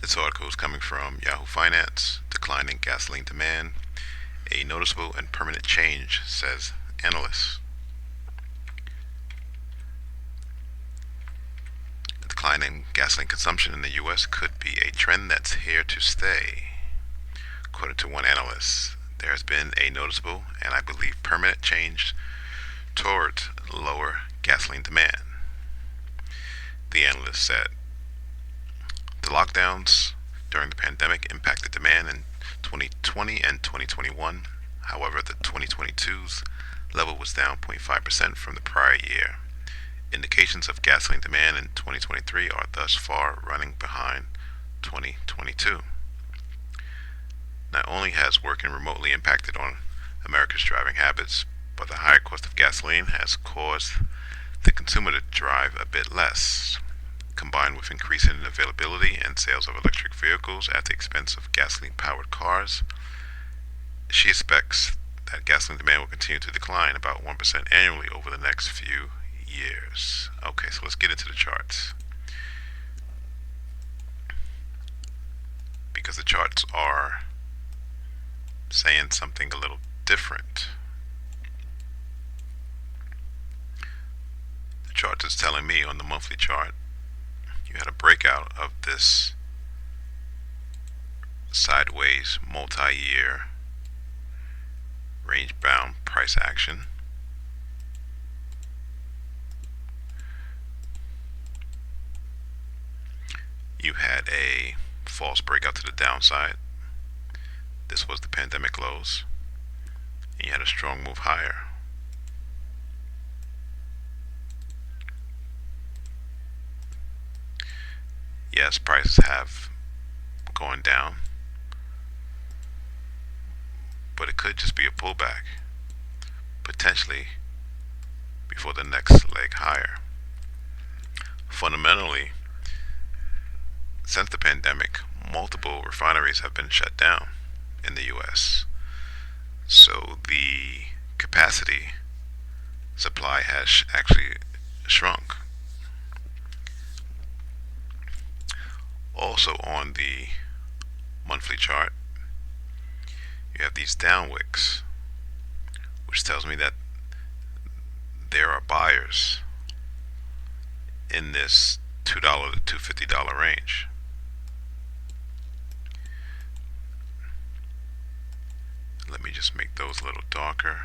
This article is coming from Yahoo Finance. Declining gasoline demand, a noticeable and permanent change, says analysts. The decline in gasoline consumption in the U.S. could be a trend that's here to stay. According to one analyst, there has been a noticeable and I believe permanent change towards lower gasoline demand. The analyst said the lockdowns during the pandemic impacted demand in 2020 and 2021. However, the 2022's level was down 0.5% from the prior year. Indications of gasoline demand in 2023 are thus far running behind 2022. Not only has working remotely impacted on America's driving habits, but the higher cost of gasoline has caused the consumer to drive a bit less. Combined with increasing availability and sales of electric vehicles at the expense of gasoline-powered cars, she expects that gasoline demand will continue to decline about 1% annually over the next few years. Okay, so let's get into the charts, because the charts are saying something a little different. The chart is telling me on the monthly chart you had a breakout of this sideways multi-year range-bound price action. You had a false breakout to the downside. This was the pandemic lows. And you had a strong move higher. Yes, prices have gone down, but it could just be a pullback, potentially before the next leg higher. Fundamentally, since the pandemic, multiple refineries have been shut down in the US. So the capacity supply has actually shrunk. Also on the monthly chart, you have these down wicks, which tells me that there are buyers in this $2 to $250 range. Let me just make those a little darker.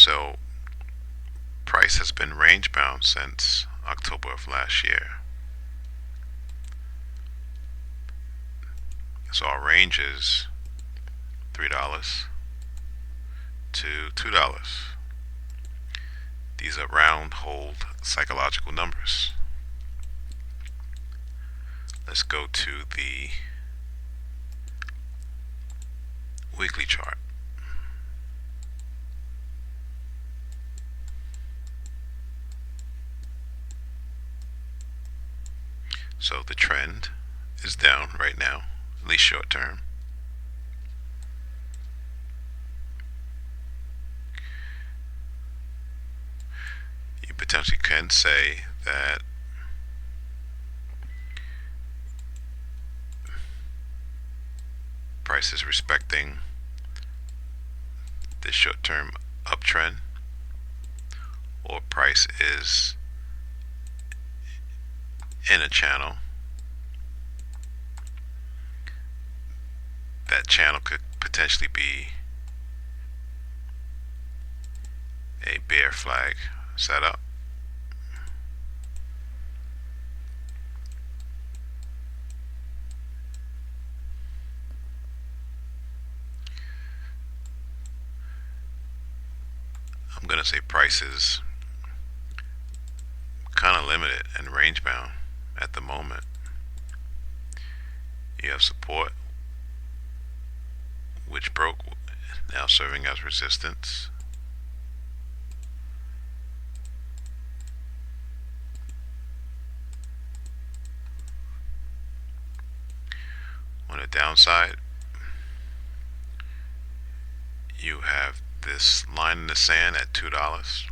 So, price has been range bound since October of last year. So our range is $3 to $2. These are round, hold, psychological numbers. Let's go to the weekly chart. So the trend is down right now, at least short term. You potentially can say that price is respecting this short term uptrend, or price is in a channel. That channel could potentially be a bear flag setup. I'm going to say price is kind of limited and range bound at the moment. You have support, which broke, now serving as resistance. On the downside, you have this line in the sand at $2.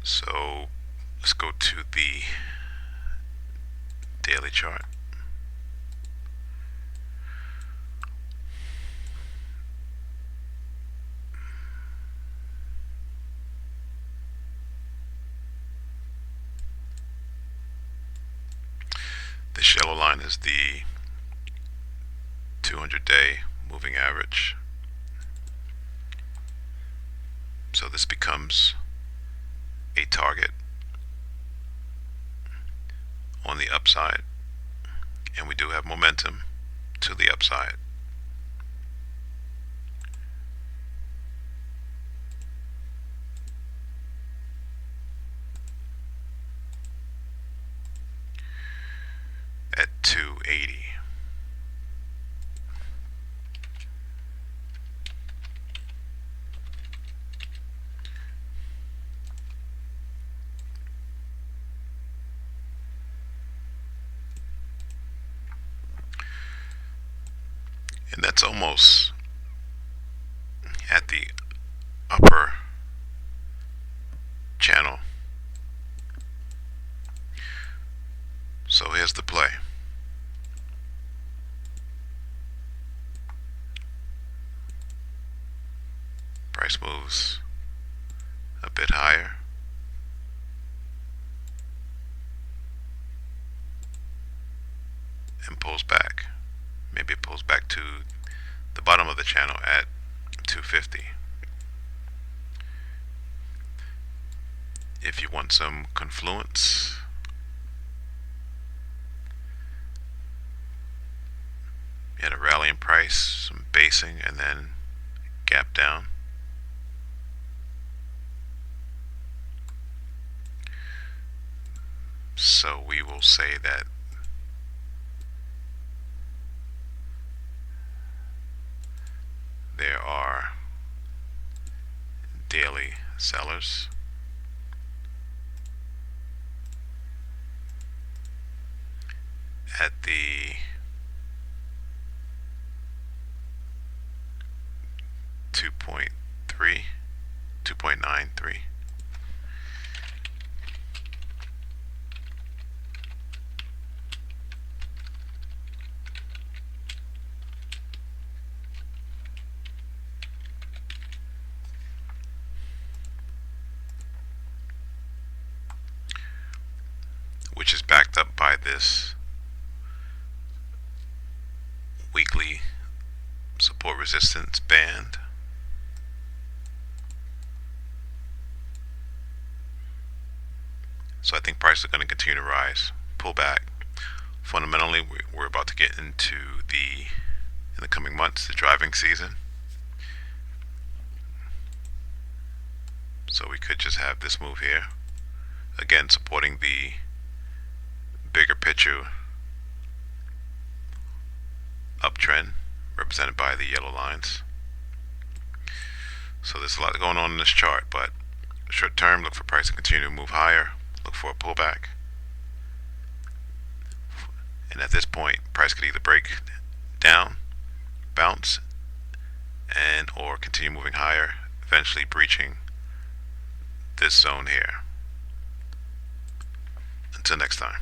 So let's go to the daily chart. This yellow line is the 200-day moving average. So this becomes a target on the upside, and we do have momentum to the upside. At 280. And that's almost at the upper channel. So here's the play. Price moves a bit higher. And pulls back. Maybe it pulls back to the bottom of the channel at 250. If you want some confluence, you had a rallying price, some basing, and then gap down. So we will say that there are daily sellers at the 2.93. Which is backed up by this weekly support resistance band. So I think prices are going to continue to rise, pull back. Fundamentally, we're about to get into in the coming months, the driving season. So we could just have this move here, again supporting the bigger picture uptrend represented by the yellow lines. So there's a lot going on in this chart, but short term, look for price to continue to move higher, look for a pullback, and at this point price could either break down, bounce, and or continue moving higher, eventually breaching this zone here. Until next time.